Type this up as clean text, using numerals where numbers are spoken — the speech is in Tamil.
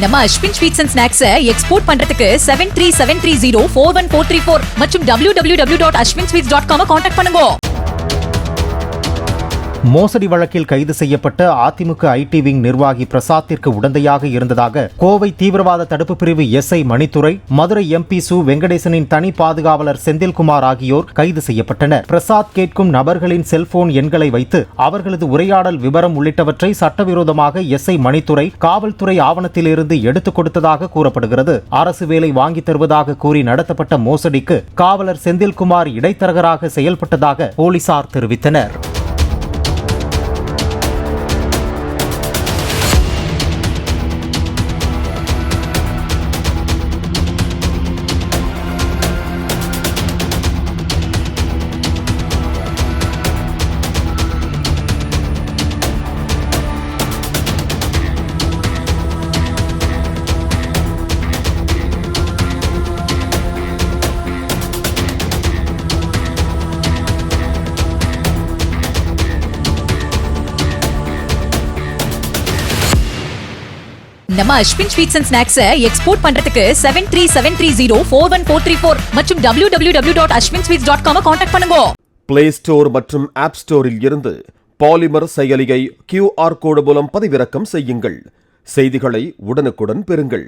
நம்ம Ashwin sweets and snacks export பண்றதுக்கு 7373041434 மற்றும் www.ashwinsweets.com கான்டாக்ட் பண்ணுங்க. மோசடி வழக்கில் கைது செய்யப்பட்ட அதிமுக ஐடி விங் நிர்வாகி பிரசாத்திற்கு உடந்தையாக இருந்ததாக கோவை தீவிரவாத தடுப்பு பிரிவு எஸ்ஐ மணித்துரை, மதுரை எம்பி சு வெங்கடேசனின் தனி பாதுகாவலர் செந்தில்குமார் ஆகியோர் கைது செய்யப்பட்டனர். பிரசாத் கேட்கும் நபர்களின் செல்போன் எண்களை வைத்து அவர்களது உரையாடல் விவரம் உள்ளிட்டவற்றை சட்டவிரோதமாக எஸ்ஐ மணித்துரை காவல்துறை ஆவணத்திலிருந்து எடுத்துக் கொடுத்ததாக கூறப்படுகிறது. அரசு வேலை வாங்கித் தருவதாக கூறி நடத்தப்பட்ட மோசடிக்கு காவலர் செந்தில்குமார் இடைத்தரகராக செயல்பட்டதாக போலீசார் தெரிவித்தனர். நம்ம Ashwin sweets and snacks export பண்றதுக்கு 7373041434 மற்றும் www.ashwinsweets.com கான்டாக்ட் பண்ணுங்க. பிளே ஸ்டோர் மற்றும் ஆப் ஸ்டோரில் இருந்து பாலிமர் செயலியை QR கோடு மூலம் பதிவிறக்கம் செய்யுங்கள். செய்திகளை உடனுக்குடன் பெறுங்கள்.